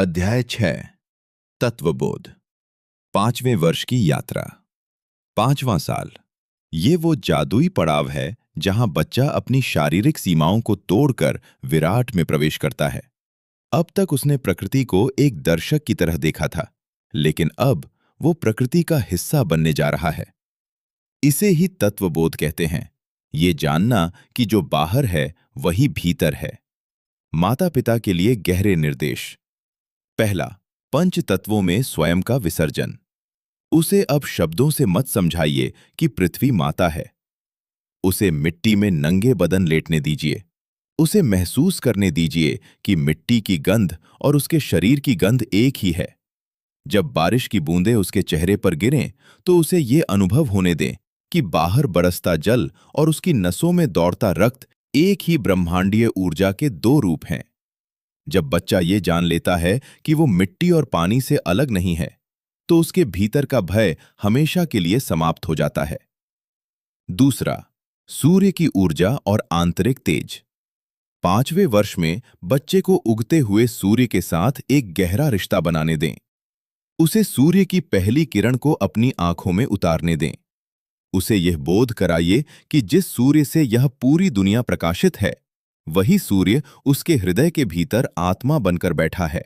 अध्याय 6 तत्वबोध। 5वें वर्ष की यात्रा। 5वां साल। ये वो जादुई पड़ाव है जहां बच्चा अपनी शारीरिक सीमाओं को तोड़कर विराट में प्रवेश करता है। अब तक उसने प्रकृति को एक दर्शक की तरह देखा था, लेकिन अब वो प्रकृति का हिस्सा बनने जा रहा है। इसे ही तत्वबोध कहते हैं। ये जानना कि जो बाहर है वही भीतर है। माता पिता के लिए गहरे निर्देश। पहला, पंच तत्वों में स्वयं का विसर्जन। उसे अब शब्दों से मत समझाइए कि पृथ्वी माता है। उसे मिट्टी में नंगे बदन लेटने दीजिए। उसे महसूस करने दीजिए कि मिट्टी की गंध और उसके शरीर की गंध एक ही है। जब बारिश की बूंदें उसके चेहरे पर गिरें तो उसे ये अनुभव होने दें कि बाहर बरसता जल और उसकी नसों में दौड़ता रक्त एक ही ब्रह्मांडीय ऊर्जा के दो रूप हैं। जब बच्चा ये जान लेता है कि वो मिट्टी और पानी से अलग नहीं है, तो उसके भीतर का भय हमेशा के लिए समाप्त हो जाता है। दूसरा, सूर्य की ऊर्जा और आंतरिक तेज। 5वें वर्ष में बच्चे को उगते हुए सूर्य के साथ एक गहरा रिश्ता बनाने दें। उसे सूर्य की पहली किरण को अपनी आंखों में उतारने दें। उसे यह बोध कराइए कि जिस सूर्य से यह पूरी दुनिया प्रकाशित है, वही सूर्य उसके हृदय के भीतर आत्मा बनकर बैठा है।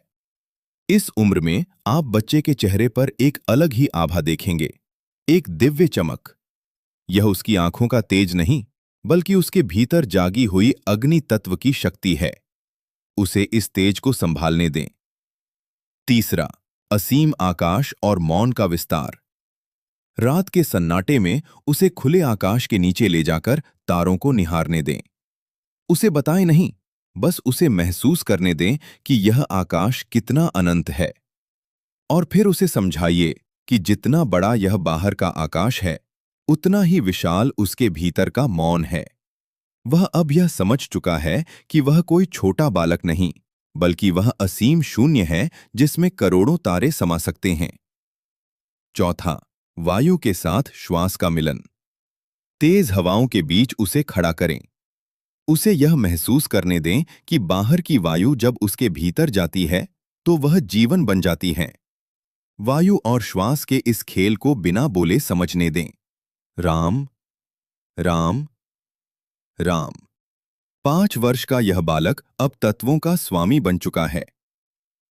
इस उम्र में आप बच्चे के चेहरे पर एक अलग ही आभा देखेंगे, एक दिव्य चमक। यह उसकी आंखों का तेज नहीं, बल्कि उसके भीतर जागी हुई अग्नि तत्व की शक्ति है। उसे इस तेज को संभालने दें। तीसरा, असीम आकाश और मौन का विस्तार। रात के सन्नाटे में उसे खुले आकाश के नीचे ले जाकर तारों को निहारने दें। उसे बताएं नहीं, बस उसे महसूस करने दें कि यह आकाश कितना अनंत है। और फिर उसे समझाइए कि जितना बड़ा यह बाहर का आकाश है, उतना ही विशाल उसके भीतर का मौन है। वह अब यह समझ चुका है कि वह कोई छोटा बालक नहीं, बल्कि वह असीम शून्य है जिसमें करोड़ों तारे समा सकते हैं। चौथा, वायु के साथ श्वास का मिलन। तेज हवाओं के बीच उसे खड़ा करें। उसे यह महसूस करने दें कि बाहर की वायु जब उसके भीतर जाती है तो वह जीवन बन जाती है। वायु और श्वास के इस खेल को बिना बोले समझने दें। राम राम राम। 5 वर्ष का यह बालक अब तत्वों का स्वामी बन चुका है।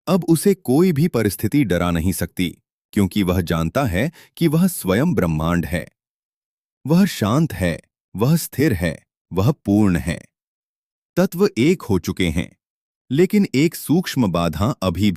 अब उसे कोई भी परिस्थिति डरा नहीं सकती, क्योंकि वह जानता है कि वह स्वयं ब्रह्मांड है। वह शांत है, वह स्थिर है, वह पूर्ण है। तत्व एक हो चुके हैं, लेकिन एक सूक्ष्म बाधा अभी